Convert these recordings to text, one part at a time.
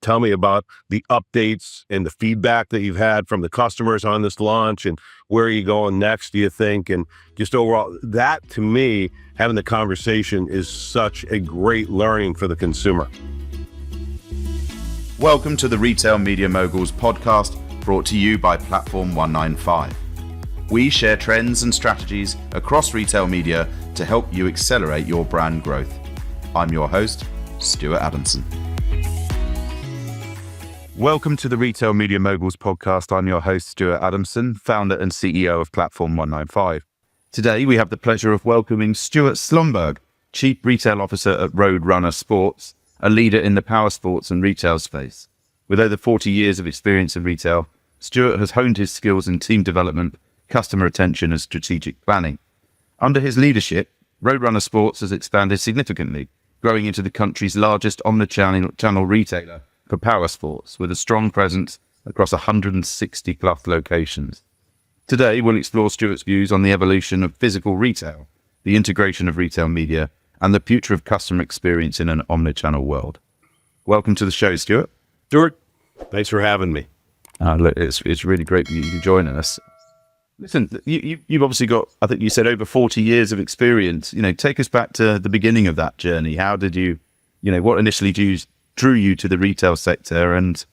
tell me about the updates and the feedback that you've had from the customers on this launch, and where are you going next, do you think? And just overall, that to me, having the conversation is such a great learning for the consumer. Welcome to the Retail Media Moguls podcast, brought to you by Platform 195. We share trends and strategies across retail media to help you accelerate your brand growth. I'm your host, Stuart Adamson. Welcome to the Retail Media Moguls podcast. I'm your host, Stuart Adamson, founder and CEO of Platform 195. Today, we have the pleasure of welcoming Stuart Slomberg, Chief Retail Officer at Roadrunner Sports, a leader in the power sports and retail space. With over 40 years of experience in retail, Stuart has honed his skills in team development, customer retention, and strategic planning. Under his leadership, Roadrunner Sports has expanded significantly, growing into the country's largest omnichannel retailer for power sports, with a strong presence across 160 plus locations. Today, we'll explore Stuart's views on the evolution of physical retail, the integration of retail media, and the future of customer experience in an omnichannel world. Welcome to the show, Stuart. Stuart, thanks for having me. Look, it's really great for you joining us. Listen, you've obviously got, I think you said, over 40 years of experience. Take us back to the beginning of that journey. How did what initially drew you to the retail sector, and,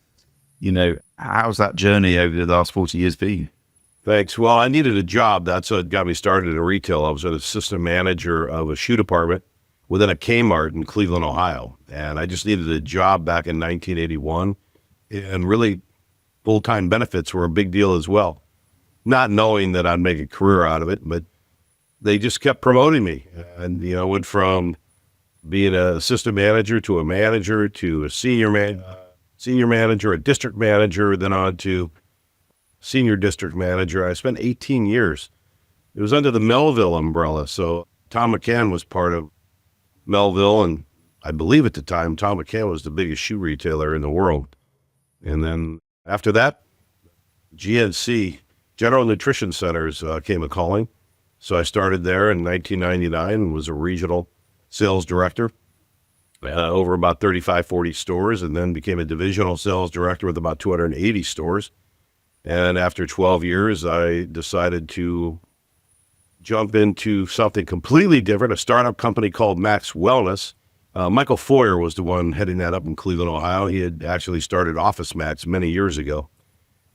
how's that journey over the last 40 years been? Thanks. Well, I needed a job. That's what got me started in retail. I was an assistant manager of a shoe department within a Kmart in Cleveland, Ohio. And I just needed a job back in 1981. And really, full-time benefits were a big deal as well. Not knowing that I'd make a career out of it, but they just kept promoting me. And, went from being an assistant manager to a manager to a senior manager, a district manager, then on to senior district manager. I spent 18 years. It was under the Melville umbrella. So Tom McCann was part of Melville, and I believe at the time, Tom McCann was the biggest shoe retailer in the world. And then after that, GNC, General Nutrition Centers, came a calling. So I started there in 1999 and was a regional sales director over about 35, 40 stores, and then became a divisional sales director with about 280 stores. And after 12 years, I decided to jump into something completely different, a startup company called Max Wellness. Michael Foyer was the one heading that up in Cleveland, Ohio. He had actually started Office Max many years ago.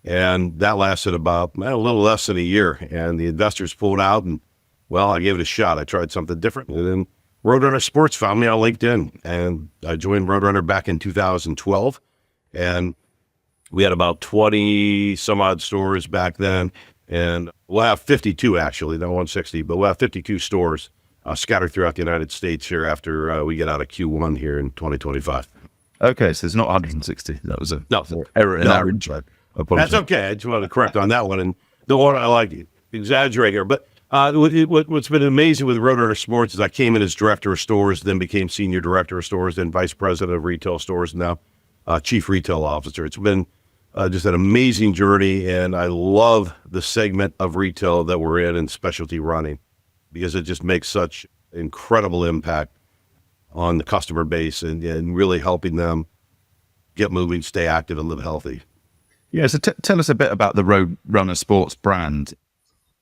And that lasted about a little less than a year. And the investors pulled out, and, well, I gave it a shot. I tried something different. And then Roadrunner Sports found me on LinkedIn. And I joined Roadrunner back in 2012. And we had about 20 some odd stores back then. And we'll have 52 actually, not 160, but we'll have 52 stores scattered throughout the United States here after we get out of Q1 here in 2025. Okay, so it's not 160. That was an error in our intro. That's okay. I just wanted to correct on that one. And the one I like to exaggerate here. But what's been amazing with Roadrunner Sports is I came in as director of stores, then became senior director of stores, then vice president of retail stores, and now chief retail officer. It's been just an amazing journey, and I love the segment of retail that we're in specialty running, because it just makes such incredible impact on the customer base and really helping them get moving, stay active, and live healthy. Yeah, so tell us a bit about the Roadrunner Sports brand.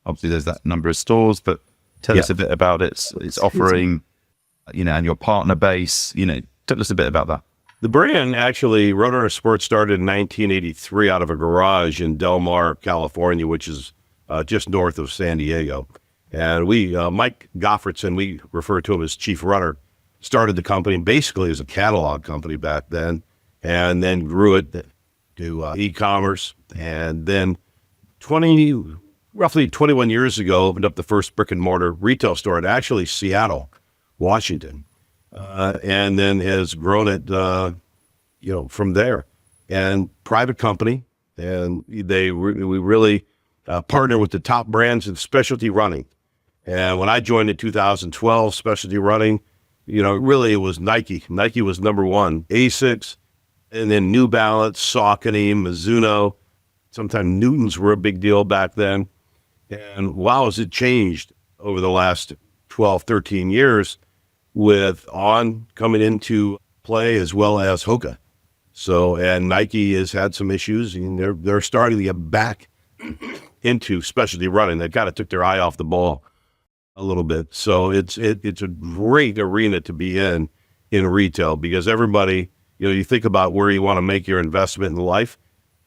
Obviously, there's that number of stores, but tell us a bit about its offering, and your partner base. Tell us a bit about that. The brand, actually, Roadrunner Sports started in 1983 out of a garage in Del Mar, California, which is just north of San Diego. And Mike Goffredson, we refer to him as Chief Runner, started the company basically as a catalog company back then, and then grew it to e-commerce. And then roughly 21 years ago, opened up the first brick and mortar retail store in actually Seattle, Washington. And then has grown it, from there. And private company, and we really partner with the top brands in specialty running. And when I joined in 2012, specialty running, really it was Nike. Nike was number one. Asics, and then New Balance, Saucony, Mizuno. Sometimes Newtons were a big deal back then. And wow, has it changed over the last 12, 13 years with On coming into play, as well as Hoka. So, and Nike has had some issues, and they're starting to get back into specialty running. They kind of took their eye off the ball a little bit. So it's a great arena to be in retail, because everybody, you think about where you want to make your investment in life.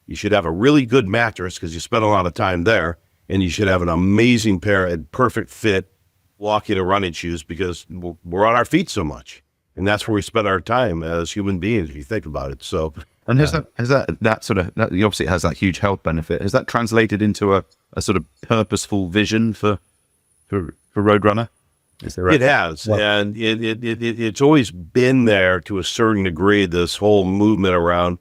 You should have a really good mattress because you spend a lot of time there, and you should have an amazing pair of perfect fit walking and running shoes, because we're on our feet so much, and that's where we spend our time as human beings, if you think about it. So, and has that sort of, obviously it has that huge health benefit. Has that translated into a sort of purposeful vision for Roadrunner? It has, and it's always been there to a certain degree, this whole movement around,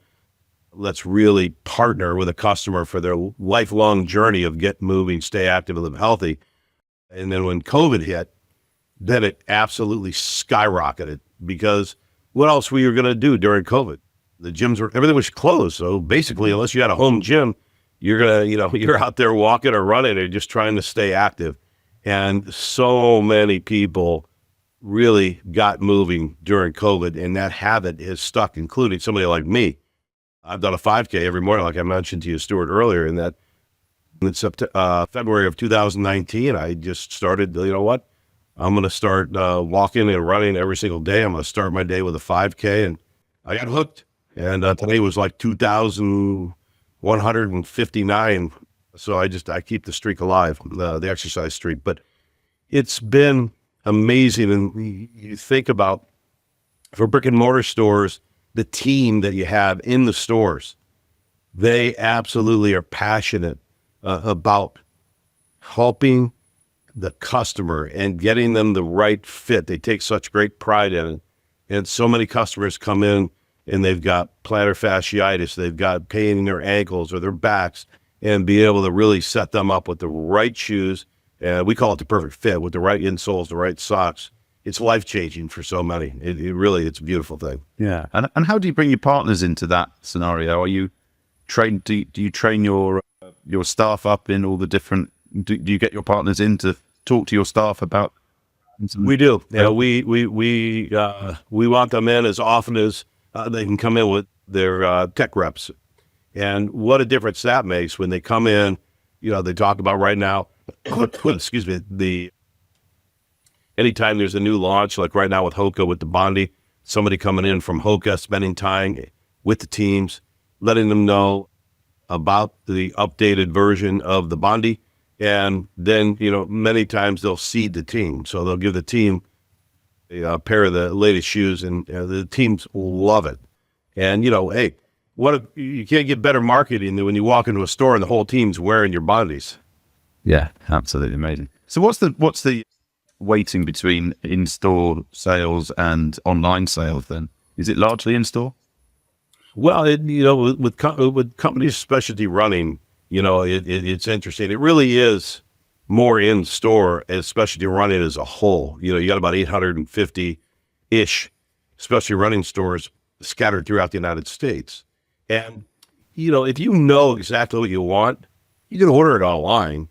let's really partner with a customer for their lifelong journey of get moving, stay active, and live healthy. And then when COVID hit, then it absolutely skyrocketed, because what else were you going to do during COVID? The gyms everything was closed. So basically, unless you had a home gym, you're out there walking or running or just trying to stay active. And so many people really got moving during COVID, and that habit is stuck, including somebody like me. I've done a 5K every morning, like I mentioned to you, Stuart, earlier, and that in February of 2019, I just started, I'm going to start walking and running every single day. I'm going to start my day with a 5K, and I got hooked. And today was like 2,159. So I keep the streak alive, the exercise streak. But it's been amazing. And you think about, for brick and mortar stores, the team that you have in the stores, they absolutely are passionate about helping the customer and getting them the right fit. They take such great pride in it. And so many customers come in and they've got plantar fasciitis, they've got pain in their ankles or their backs, and be able to really set them up with the right shoes. And we call it the perfect fit, with the right insoles, the right socks. It's life-changing for so many. It's a beautiful thing. Yeah. And how do you bring your partners into that scenario? Are you trained? Do you train your staff up in all the different? Do you get your partners in to talk to your staff about? We do. Yeah, we want them in as often as they can come in with their tech reps. And what a difference that makes when they come in. They talk about right now. Excuse me. Anytime there's a new launch, like right now with Hoka, with the Bondi, somebody coming in from Hoka, spending time with the teams, letting them know about the updated version of the Bondi. And then, many times they'll seed the team. So they'll give the team a pair of the latest shoes, and the teams love it. And, hey, you can't get better marketing than when you walk into a store and the whole team's wearing your Bondis. Yeah, absolutely amazing. So what's the weighting between in-store sales and online sales then? Is it largely in-store? Well, with companies specialty running, it's interesting. It really is more in-store as specialty running as a whole. You got about 850-ish specialty running stores scattered throughout the United States. And, if you know exactly what you want, you can order it online.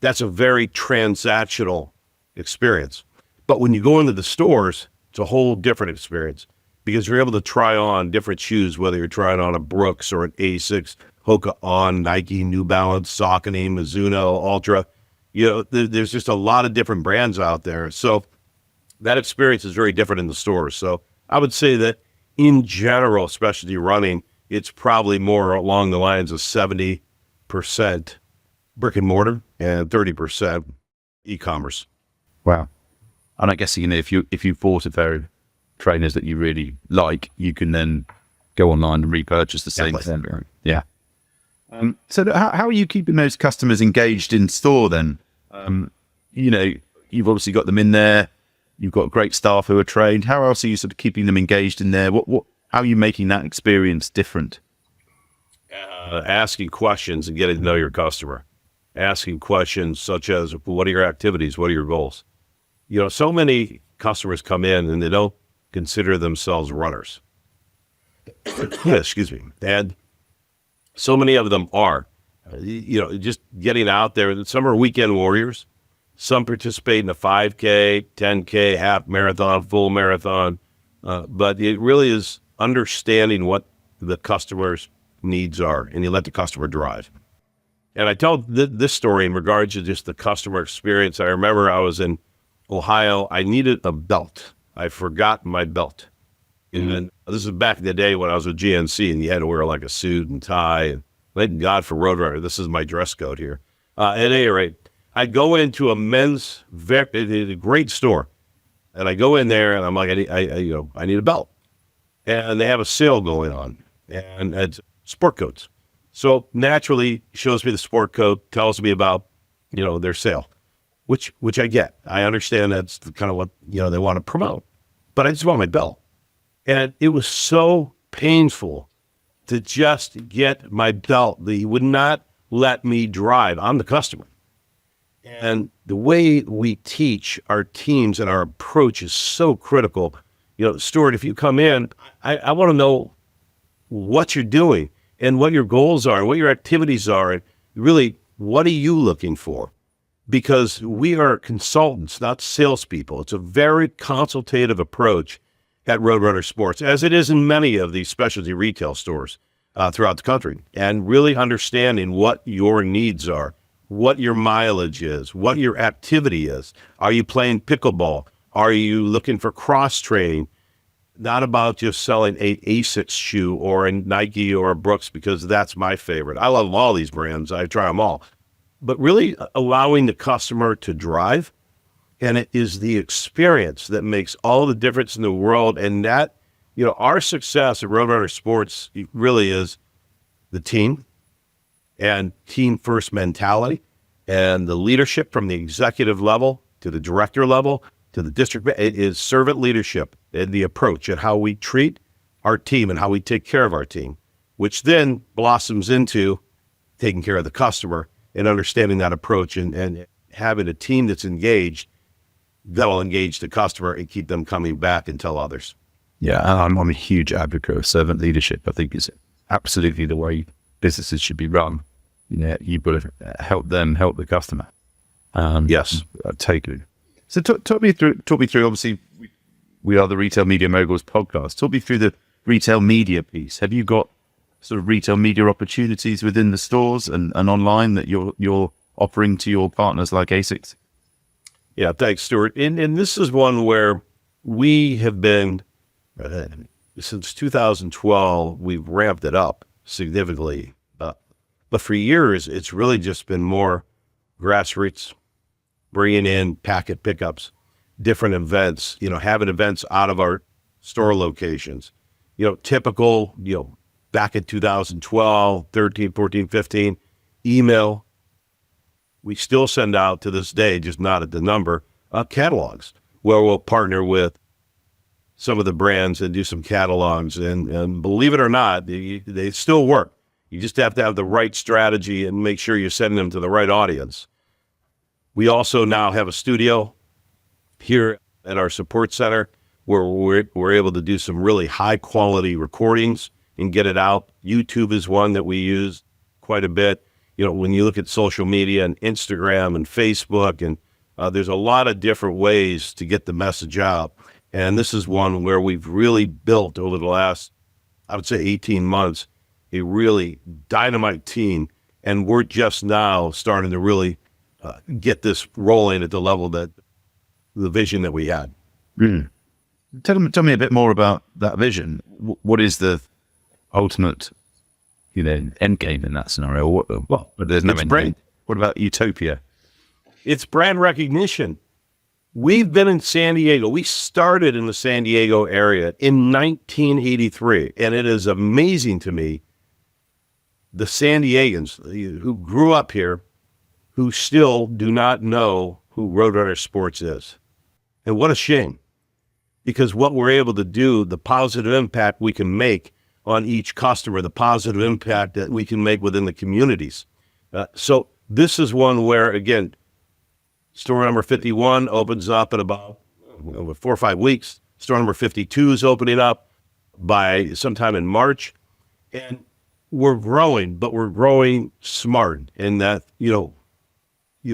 That's a very transactional experience. But when you go into the stores, it's a whole different experience, because you're able to try on different shoes, whether you're trying on a Brooks or an Asics, Hoka On, Nike, New Balance, Saucony, Mizuno, Ultra. There's just a lot of different brands out there. So that experience is very different in the stores. So I would say that in general, specialty running, it's probably more along the lines of 70% brick and mortar and 30% e-commerce. Wow. And I guess, if you bought a pair of trainers that you really like, you can then go online and repurchase the same thing. Yeah. So how are you keeping those customers engaged in store then? You've obviously got them in there. You've got great staff who are trained. How else are you sort of keeping them engaged in there? How are you making that experience different? Asking questions and getting to know your customer. Asking questions such as, what are your activities? What are your goals? So many customers come in and they don't consider themselves runners. Excuse me. And so many of them are, just getting out there. Some are weekend warriors. Some participate in a 5K, 10K, half marathon, full marathon. But it really is understanding what the customer's needs are, and you let the customer drive. And I tell this story in regards to just the customer experience. I remember I was in Ohio. I needed a belt. I forgot my belt. And this is back in the day when I was with GNC, and you had to wear like a suit and tie. And thank God for Roadrunner. This is my dress code here. At any rate, I go into a men's a great store, and I go in there, and I'm like, I need a belt, and they have a sale going on, and it's sport coats. So naturally, shows me the sport coat, tells me about their sale, which I get. I understand that's kind of what they want to promote, but I just want my belt, and it was so painful to just get my belt. They would not let me drive. I'm the customer. And the way we teach our teams and our approach is so critical. Stuart, if you come in, I want to know what you're doing and what your goals are, and what your activities are, and really, what are you looking for? Because we are consultants, not salespeople. It's a very consultative approach at Roadrunner Sports, as it is in many of these specialty retail stores throughout the country, and really understanding what your needs are, what your mileage is, what your activity is. Are you playing pickleball? Are you looking for cross-training? Not about just selling a ASICS shoe or a Nike or a Brooks, because that's my favorite. I love all these brands. I try them all. But really allowing the customer to drive, and it is the experience that makes all the difference in the world. And that, our success at Roadrunner Sports really is the team and team first mentality, and the leadership from the executive level to the director level to the district. It is servant leadership and the approach and how we treat our team and how we take care of our team, which then blossoms into taking care of the customer and understanding that approach, and having a team that's engaged that will engage the customer and keep them coming back and tell others. Yeah, I'm a huge advocate of servant leadership. I think it's absolutely the way businesses should be run. You've got to help them help the customer. Yes, totally. So talk me through. Obviously, we are the Retail Media Moguls podcast. Talk me through the retail media piece. Have you got sort of retail media opportunities within the stores and online that you're offering to your partners like ASICS? Yeah, thanks, Stuart. And this is one where we have been, since 2012, we've ramped it up significantly. But for years, it's really just been more grassroots, bringing in packet pickups, different events, having events out of our store locations, typical, back in 2012, 13, 14, 15, email. We still send out to this day, just not at the number, catalogs, where we'll partner with some of the brands and do some catalogs. And believe it or not, they still work. You just have to have the right strategy and make sure you're sending them to the right audience. We also now have a studio here at our support center where we're able to do some really high quality recordings and get it out. YouTube is one that we use quite a bit. When you look at social media and Instagram and Facebook, and there's a lot of different ways to get the message out. And this is one where we've really built over the last, I would say 18 months, a really dynamite team. And we're just now starting to really get this rolling at the level that the vision that we had. Mm. Tell me a bit more about that vision. What is the ultimate, end game in that scenario? But there's no end game. What about utopia? It's brand recognition. We've been in San Diego. We started in the San Diego area in 1983, and it is amazing to me, the San Diegans who grew up here, who still do not know who Roadrunner Sports is. And what a shame, because what we're able to do, the positive impact we can make on each customer, the positive impact that we can make within the communities. So this is one where, again, store number 51 opens up in about 4 or 5 weeks. Store number 52 is opening up by sometime in March. And we're growing, but we're growing smart in that,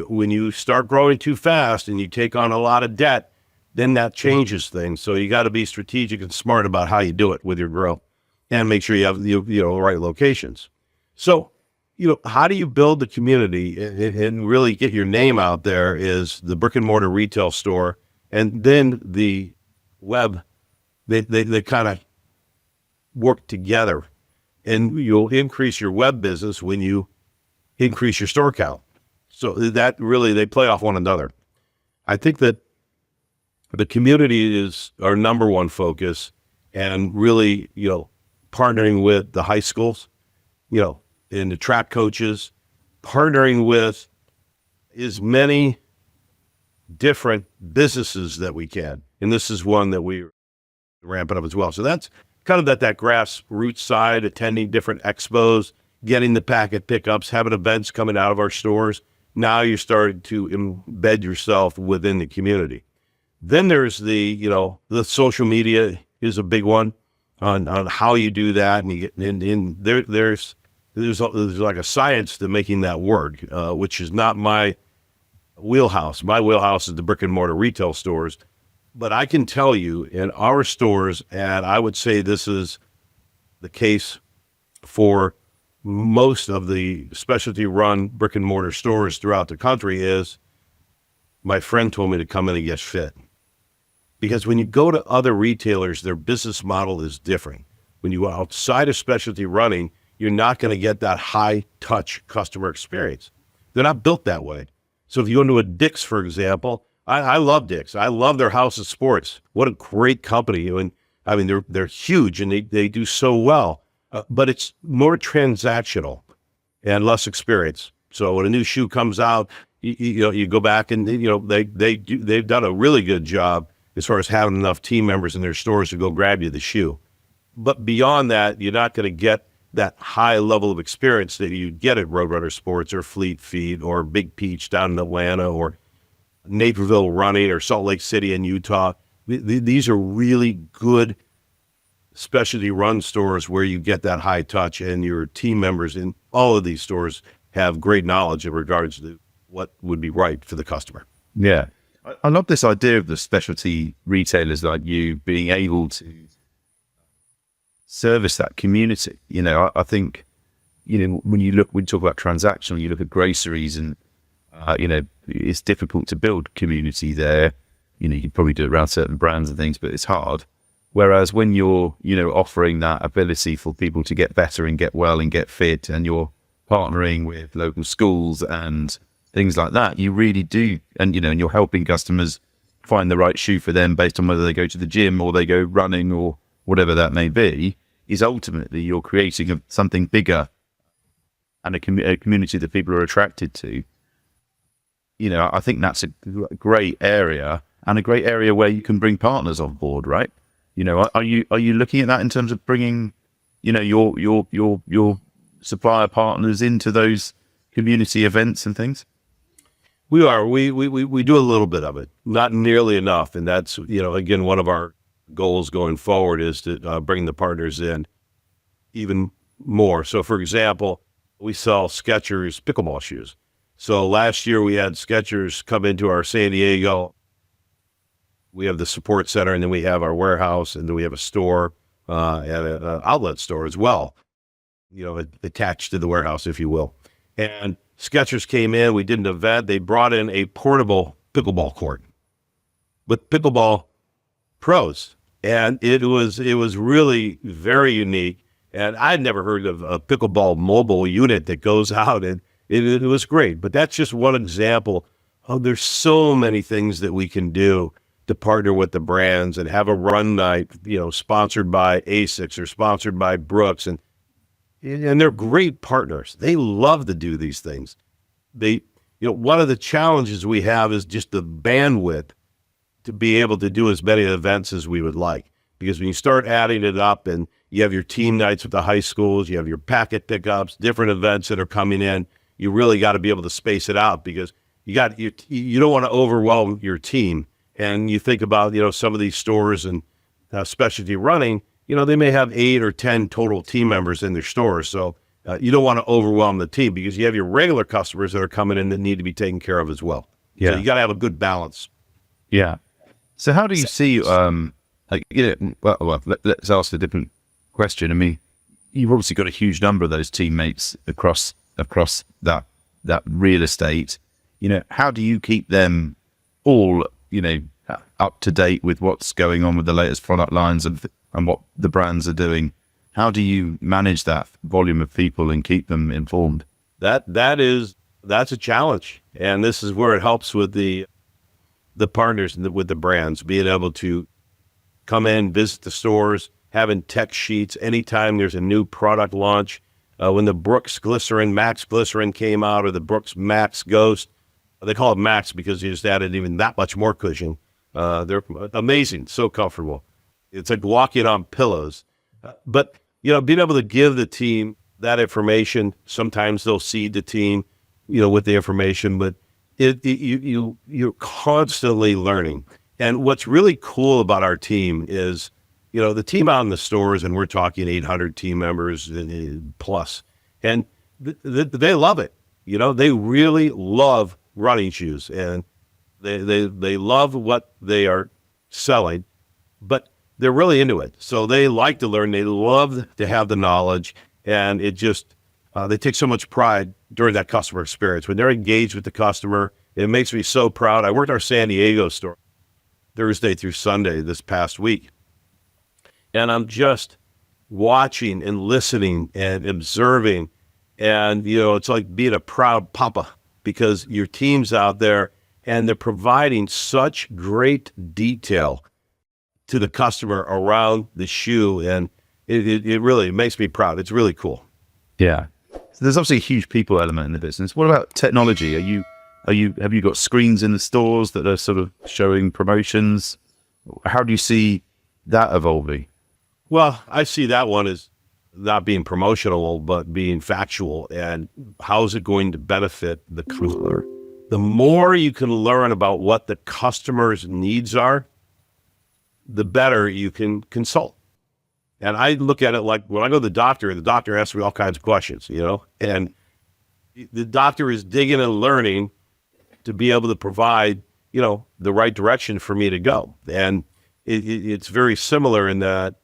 when you start growing too fast and you take on a lot of debt, then that changes things. So you got to be strategic and smart about how you do it with your growth. and make sure you have the right locations. So, how do you build the community and really get your name out there is the brick and mortar retail store, and then the web. They kind of work together, and you'll increase your web business when you increase your store count. So that really, they play off one another. I think that the community is our number one focus, and really, partnering with the high schools, and the track coaches, partnering with as many different businesses that we can. And this is one that we ramp it up as well. So that's kind of that grassroots side, attending different expos, getting the packet pickups, having events coming out of our stores. Now you're starting to embed yourself within the community. Then there's the social media is a big one on how you do that. And you get in there, there's like a science to making that work, which is not my wheelhouse. My wheelhouse is the brick and mortar retail stores. But I can tell you in our stores, and I would say this is the case for most of the specialty run brick and mortar stores throughout the country, is my friend told me to come in and get fit. Because when you go to other retailers, their business model is different. When you go outside of specialty running, you're not going to get that high touch customer experience. They're not built that way. So if you go into a Dick's, for example, I love Dick's. I love their House of Sports. What a great company. And I mean, they're huge and they do so well, but it's more transactional and less experience. So when a new shoe comes out, you go back and, they've done a really good job as far as having enough team members in their stores to go grab you the shoe. But beyond that, you're not going to get that high level of experience that you get at Roadrunner Sports or Fleet Feet or Big Peach down in Atlanta or Naperville Running or Salt Lake City in Utah. These are really good specialty run stores where you get that high touch, and your team members in all of these stores have great knowledge in regards to what would be right for the customer. Yeah. I love this idea of the specialty retailers like you being able to service that community. I think, when you talk about transactional, you look at groceries and, it's difficult to build community there. You can probably do it around certain brands and things, but it's hard. Whereas when you're, offering that ability for people to get better and get well and get fit, and you're partnering with local schools and things like that, you really do. And, and you're helping customers find the right shoe for them based on whether they go to the gym or they go running or whatever that may be, is ultimately you're creating something bigger and a community that people are attracted to. I think that's a great area, and a great area where you can bring partners on board, right? Are you looking at that in terms of bringing, your supplier partners into those community events and things? We are. We do a little bit of it, not nearly enough, and that's again one of our goals going forward is to bring the partners in even more. So, for example, we sell Skechers pickleball shoes. So last year we had Skechers come into our San Diego. We have the support center, and then we have our warehouse, and then we have a store and an outlet store as well, attached to the warehouse, if you will. And Skechers came in. We did an event. They brought in a portable pickleball court with pickleball pros, and it was really very unique. And I'd never heard of a pickleball mobile unit that goes out, and it was great. But that's just one example. There's so many things that we can do to partner with the brands and have a run night, sponsored by ASICS or sponsored by Brooks, and they're great partners. They love to do these things. One of the challenges we have is just the bandwidth to be able to do as many events as we would like. Because when you start adding it up and you have your team nights with the high schools, you have your packet pickups, different events that are coming in, you really got to be able to space it out, because you don't want to overwhelm your team. And you think about, some of these stores and specialty running, they may have 8 or 10 total team members in their stores. So you don't want to overwhelm the team, because you have your regular customers that are coming in that need to be taken care of as well. Yeah. So you got to have a good balance. Yeah. So how do you see, let's ask a different question. I mean, you've obviously got a huge number of those teammates across that real estate. How do you keep them all, up to date with what's going on with the latest product lines and what the brands are doing? How do you manage that volume of people and keep them informed? That's a challenge. And this is where it helps with the partners and with the brands, being able to come in, visit the stores, having tech sheets anytime there's a new product launch. When the Brooks Glycerin, Max Glycerin came out, or the Brooks Max Ghost, they call it Max because you just added even that much more cushion. They're amazing, so comfortable. It's like walking on pillows. But, being able to give the team that information, sometimes they'll seed the team, with the information, but you're constantly learning. And what's really cool about our team is, the team out in the stores, and we're talking 800 team members plus, and they love it. They really love running shoes, and they love what they are selling, but they're really into it. So they like to learn. They love to have the knowledge, and it just, they take so much pride during that customer experience. When they're engaged with the customer, it makes me so proud. I worked our San Diego store Thursday through Sunday this past week, and I'm just watching and listening and observing, and, it's like being a proud papa, because your team's out there and they're providing such great detail to the customer around the shoe, and it really makes me proud. It's really cool. Yeah. So there's obviously a huge people element in the business. What about technology? Have you got screens in the stores that are sort of showing promotions? How do you see that evolving? Well, I see that one as not being promotional, but being factual. And how's it going to benefit the customer? The more you can learn about what the customer's needs are, the better you can consult. And I look at it like when I go to the doctor asks me all kinds of questions, and the doctor is digging and learning to be able to provide, the right direction for me to go. And it's very similar in that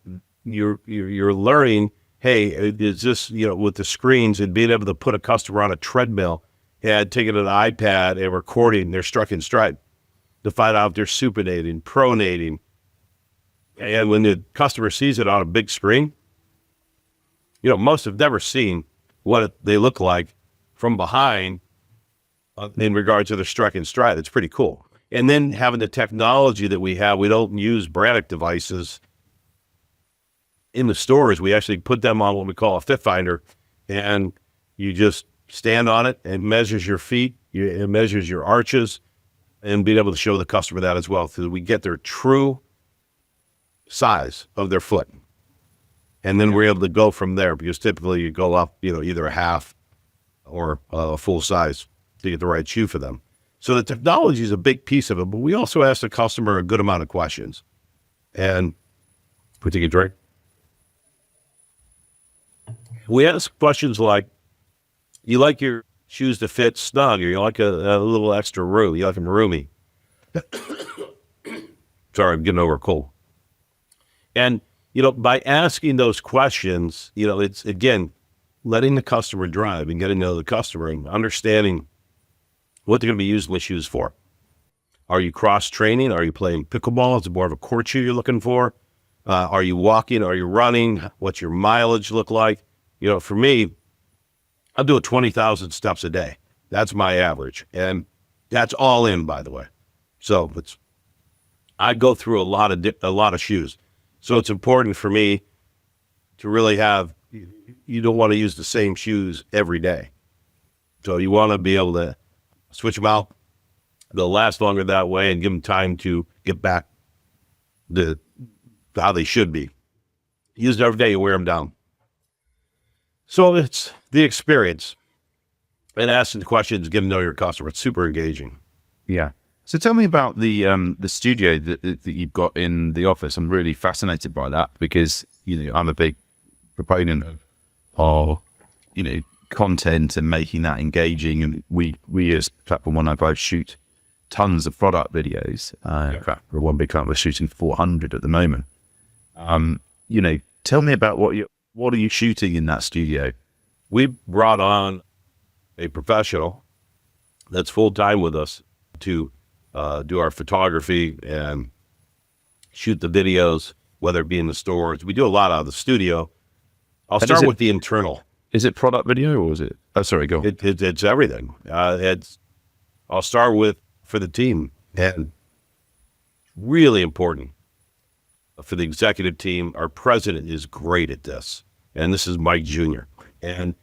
you're learning, hey, is this, with the screens and being able to put a customer on a treadmill and taking an iPad and recording their struck and stride to find out if they're supinating, pronating. And when the customer sees it on a big screen, most have never seen what they look like from behind in regards to their struck and stride. It's pretty cool. And then having the technology that we have, we don't use Brannock devices in the stores. We actually put them on what we call a fit finder, and you just stand on it and measures your feet, it measures your arches, and being able to show the customer that as well, so that we get their true size of their foot. And then we're able to go from there, because typically you go up, either a half or a full size to get the right shoe for them. So the technology is a big piece of it, but we also ask the customer a good amount of questions. And we take a drink. We ask questions like, you like your shoes to fit snug, or you like a little extra room, you like them roomy? Sorry, I'm getting over a cold. And, by asking those questions, it's, again, letting the customer drive and getting to know the customer and understanding what they're going to be using the shoes for. Are you cross-training? Are you playing pickleball? Is it more of a court shoe you're looking for? Are you walking? Are you running? What's your mileage look like? For me, I'm doing 20,000 steps a day. That's my average. And that's all in, by the way. So I go through a lot of shoes. So it's important for me to really have, you don't want to use the same shoes every day. So you want to be able to switch them out. They'll last longer that way and give them time to get back to how they should be. Use it every day, you wear them down. So it's the experience and asking the questions, getting to know your customer. It's super engaging. Yeah. So tell me about the studio that you've got in the office. I'm really fascinated by that because, I'm a big proponent of content and making that engaging. And we as Platform 195 shoot tons of product videos. In fact, for one big client, we're shooting 400 at the moment. Tell me about What are you shooting in that studio? We brought on a professional that's full-time with us to do our photography and shoot the videos, whether it be in the stores. We do a lot out of the studio. I'll And start with the internal. Is it product video or is it? Oh, sorry, go on. It's everything. I'll start with for the team, and really important for the executive team. Our president is great at this, and this is Mike Jr. And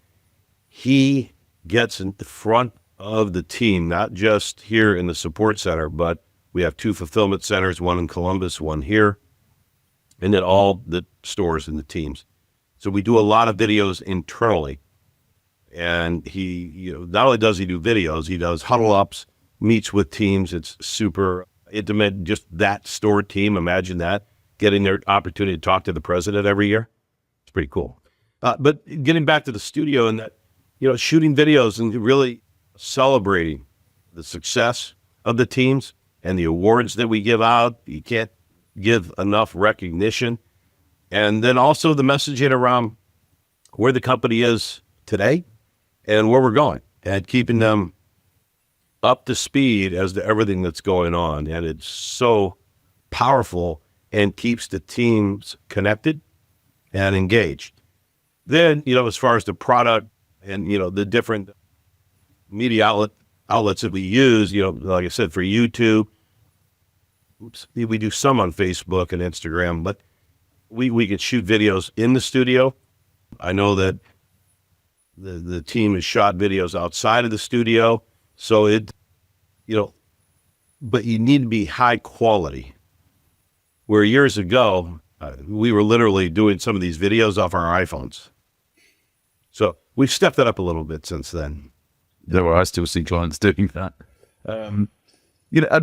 he gets in the front of the team, not just here in the support center, but we have 2 fulfillment centers, one in Columbus, one here, and then all the stores and the teams. So we do a lot of videos internally. And he, not only does he do videos, he does huddle ups, meets with teams. It's super intimate, just that store team. Imagine that, getting their opportunity to talk to the president every year. It's pretty cool. But getting back to the studio and that, shooting videos and really celebrating the success of the teams and the awards that we give out. You can't give enough recognition. And then also the messaging around where the company is today and where we're going, and keeping them up to speed as to everything that's going on. And it's so powerful and keeps the teams connected and engaged. Then, as far as the product and, the different media outlets that we use, like I said, for YouTube, we do some on Facebook and Instagram, but we can shoot videos in the studio. I know that the team has shot videos outside of the studio. So but you need to be high quality. Where years ago, we were literally doing some of these videos off our iPhones. So we've stepped it up a little bit since then. I still see clients doing that.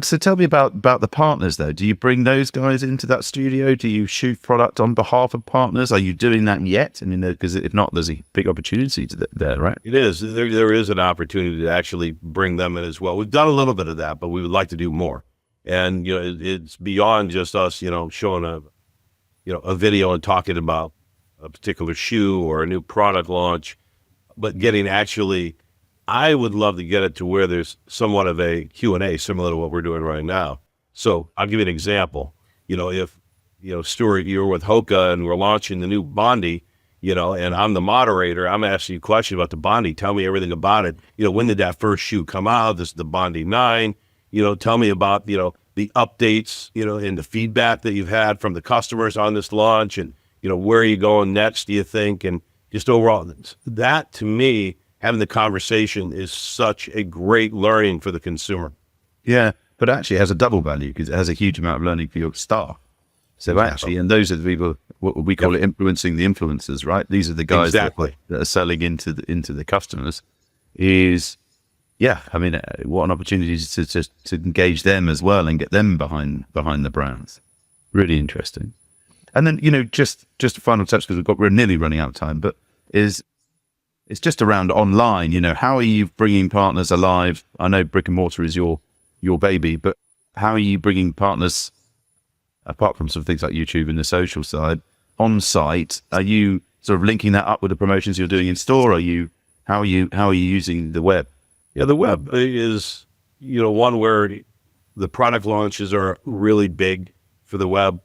So tell me about the partners, though. Do you bring those guys into that studio? Do you shoot product on behalf of partners? Are you doing that yet? Because if not, there's a big opportunity there, right? It is. There is an opportunity to actually bring them in as well. We've done a little bit of that, but we would like to do more. And, it's beyond just us, showing a video and talking about a particular shoe or a new product launch, but getting actually, I would love to get it to where there's somewhat of a Q&A similar to what we're doing right now. So I'll give you an example. If, Stuart, you're with Hoka and we're launching the new Bondi, and I'm the moderator, I'm asking you questions about the Bondi. Tell me everything about it. When did that first shoe come out? This is the Bondi 9. Tell me about, the updates, and the feedback that you've had from the customers on this launch, and, where are you going next, do you think? And just overall, that to me, having the conversation is such a great learning for the consumer. Yeah, but actually it has a double value because it has a huge amount of learning for your staff. So Exactly. actually, and those are the people, what we call it, influencing the influencers, right? These are the guys that are selling into the customers. What an opportunity to engage them as well and get them behind the brands. Really interesting. And then, just a final touch, because we're nearly running out of time, but it's just around online. How are you bringing partners alive? I know brick and mortar is your baby, but how are you bringing partners, apart from some things like YouTube and the social side, on site? Are you sort of linking that up with the promotions you're doing in store? How are you using the web? Yeah, the web is, one where the product launches are really big for the web.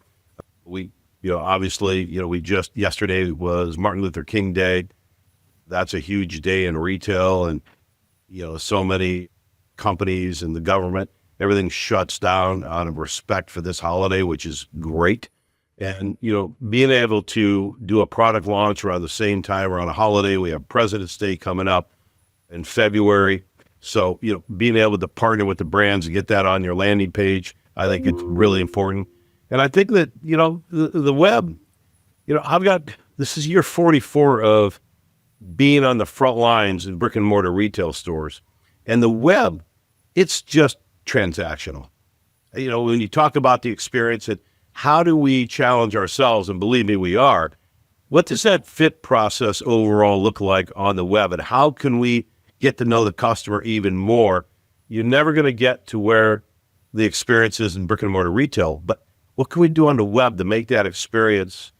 We, obviously, we just, yesterday was Martin Luther King Day. That's a huge day in retail, and, so many companies and the government, everything shuts down out of respect for this holiday, which is great. And, being able to do a product launch around the same time around a holiday, we have President's Day coming up in February. So, being able to partner with the brands and get that on your landing page, I think it's really important. And I think that, the web, this is year 44 of being on the front lines in brick and mortar retail stores. And the web, it's just transactional. When you talk about the experience and how do we challenge ourselves, and believe me, we are, what does that fit process overall look like on the web? And how can we get to know the customer even more? You're never going to get to where the experience is in brick and mortar retail, but what can we do on the web to make that experience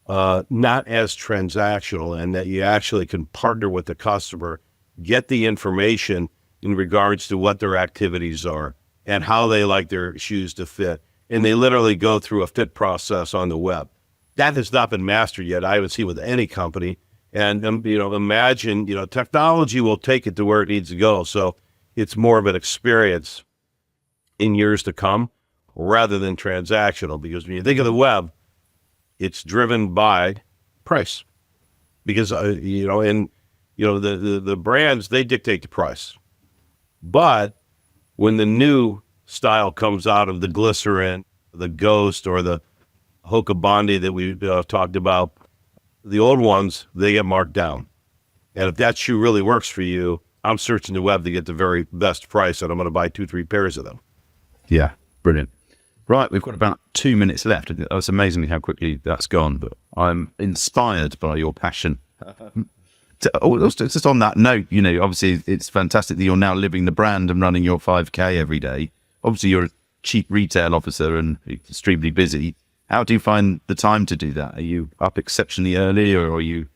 not as transactional, and that you actually can partner with the customer, get the information in regards to what their activities are and how they like their shoes to fit. And they literally go through a fit process on the web. That has not been mastered yet, I would see, with any company. And, imagine, technology will take it to where it needs to go. So it's more of an experience in years to come rather than transactional. Because when you think of the web, it's driven by price. Because, the brands, they dictate the price. But when the new style comes out of the glycerin, the ghost, or the Hoka Bondi that we talked about, the old ones, they get marked down. And if that shoe really works for you, I'm searching the web to get the very best price, and I'm going to buy 2-3 pairs of them. Yeah, brilliant. Right, we've got about 2 minutes left. It's amazing how quickly that's gone, but I'm inspired by your passion. Also, just on that note, obviously it's fantastic that you're now living the brand and running your 5K every day. Obviously, you're a chief retail officer and extremely busy. How do you find the time to do that? Are you up exceptionally early, or are you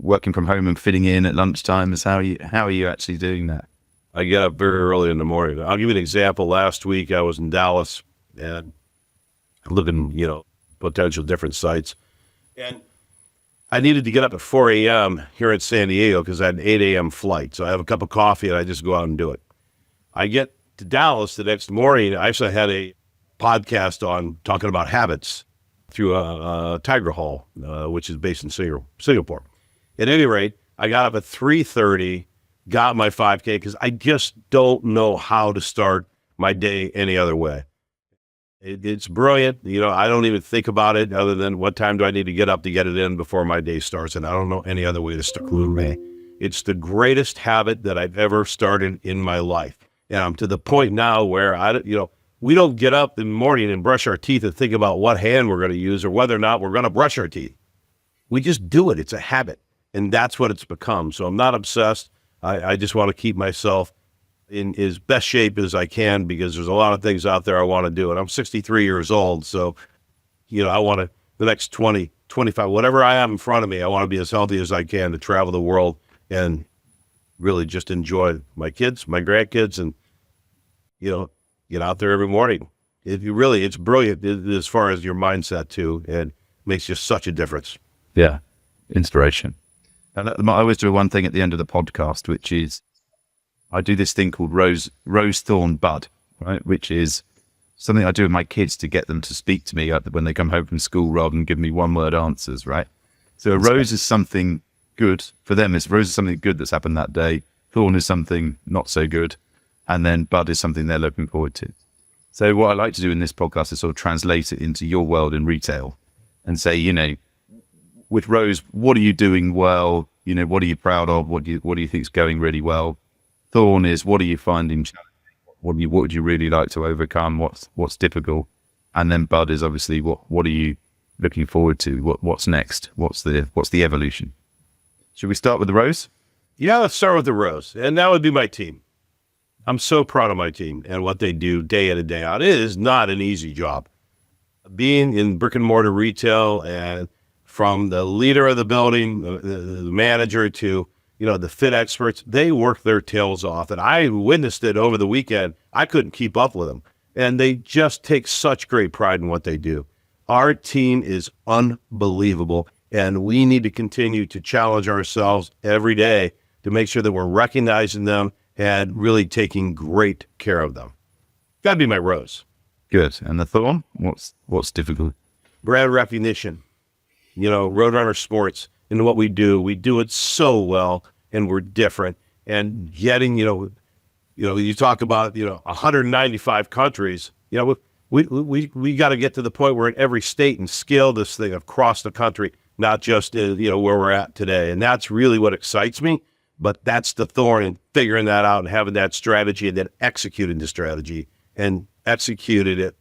working from home and fitting in at lunchtime? How are you actually doing that? I get up very early in the morning. I'll give you an example. Last week, I was in Dallas and looking, potential different sites. And I needed to get up at 4 a.m. here in San Diego because I had an 8 a.m. flight. So I have a cup of coffee and I just go out and do it. I get to Dallas the next morning. I actually had a podcast on talking about habits through a Tiger Hall, which is based in Singapore. At any rate, I got up at 3:30, got my 5K because I just don't know how to start my day any other way. It's brilliant. I don't even think about it other than what time do I need to get up to get it in before my day starts. And I don't know any other way to start my day. It's the greatest habit that I've ever started in my life. And I'm to the point now where we don't get up in the morning and brush our teeth and think about what hand we're going to use or whether or not we're going to brush our teeth. We just do it. It's a habit. And that's what it's become. So I'm not obsessed. I just want to keep myself in as best shape as I can because there's a lot of things out there I want to do. And I'm 63 years old. So, I want to, the next 20, 25, whatever I have in front of me, I want to be as healthy as I can to travel the world and really just enjoy my kids, my grandkids, and, get out there every morning. It's brilliant as far as your mindset too, and makes just such a difference. Yeah, inspiration. And I always do one thing at the end of the podcast, which is I do this thing called Rose, Thorn, Bud, right? Which is something I do with my kids to get them to speak to me when they come home from school rather than give me one-word answers, right? So a rose is something good for them. Rose is something good that's happened that day. Thorn is something not so good. And then Bud is something they're looking forward to. So what I like to do in this podcast is sort of translate it into your world in retail and say, with Rose, what are you doing well? What are you proud of? What do you think is going really well? Thorn is, what are you finding challenging? What would you really like to overcome? What's difficult? And then Bud is obviously, what are you looking forward to? What's next? What's the evolution? Should we start with the Rose? Yeah, let's start with the Rose. And that would be my team. I'm so proud of my team and what they do day in and day out. It is not an easy job. Being in brick and mortar retail, and from the leader of the building, the manager, to the fit experts, they work their tails off. And I witnessed it over the weekend. I couldn't keep up with them. And they just take such great pride in what they do. Our team is unbelievable. And we need to continue to challenge ourselves every day to make sure that we're recognizing them and really taking great care of them. That'd be my Rose. Good. And the Thorn? What's difficult? Brand recognition. Roadrunner Sports, and what we do it so well, and we're different. And getting, you talk about, 195 countries. We got to get to the point where in every state and scale this thing across the country, not just where we're at today. And that's really what excites me. But that's the Thorn, and figuring that out and having that strategy and then executing the strategy and executed it,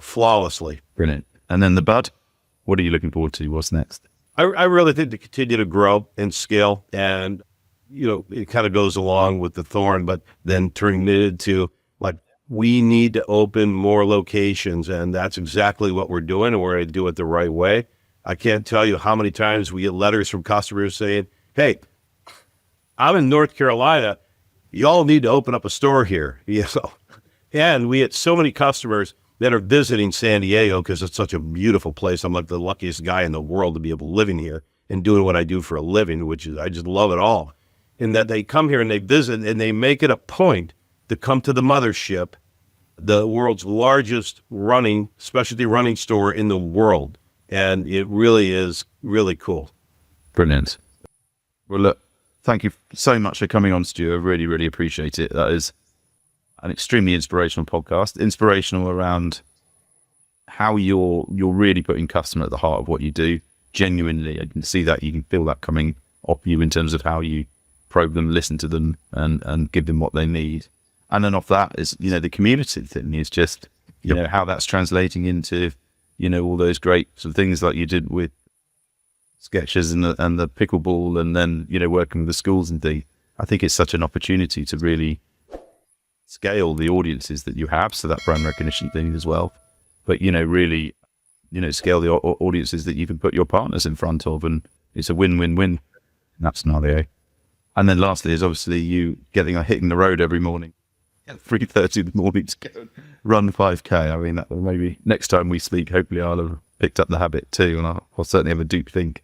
flawlessly. Brilliant. And then the Bud, what are you looking forward to? What's next? I really think to continue to grow and scale, and, it kind of goes along with the Thorn, but then turning it into we need to open more locations, and that's exactly what we're doing, and we're going to do it the right way. I can't tell you how many times we get letters from customers saying, hey, I'm in North Carolina. Y'all need to open up a store here. And we had so many customers that are visiting San Diego because it's such a beautiful place. I'm like the luckiest guy in the world to be able to living here and doing what I do for a living, which is, I just love it all. And that they come here and they visit and they make it a point to come to the mothership, the world's largest specialty running store in the world. And it really is really cool. Brilliant. Well, look, thank you so much for coming on, Stuart. I really, really appreciate it. That is an extremely inspirational podcast, inspirational around how you're really putting customer at the heart of what you do. Genuinely, I can see that. You can feel that coming off you in terms of how you probe them, listen to them, and give them what they need. And then off that is, the community thing is just, how that's translating into, all those great sort of things like you did with sketches and the pickleball, and then, working with the schools and things. I think it's such an opportunity to really scale the audiences that you have. So that brand recognition thing as well. But, really, scale the audiences that you can put your partners in front of. And it's a win-win-win in that scenario. And then lastly is obviously you hitting the road every morning at 3:30 in the morning to go and run 5K. I mean, that maybe next time we speak, hopefully I'll have picked up the habit too, and I'll certainly have a deep think.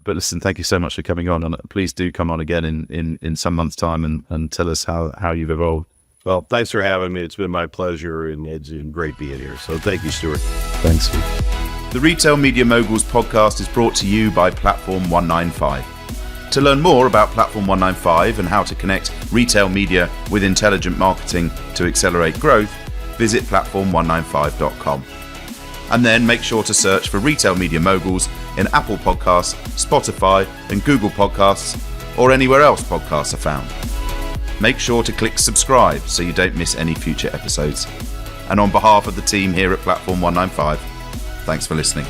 But listen, thank you so much for coming on, and please do come on again in some months' time and tell us how you've evolved. Well, thanks for having me. It's been my pleasure, and it's been great being here. So thank you, Stuart. Thanks. The Retail Media Moguls podcast is brought to you by Platform 195. To learn more about Platform 195 and how to connect retail media with intelligent marketing to accelerate growth, visit platform195.com. And then make sure to search for Retail Media Moguls in Apple Podcasts, Spotify, and Google Podcasts, or anywhere else podcasts are found. Make sure to click subscribe so you don't miss any future episodes. And on behalf of the team here at Platform 195, thanks for listening.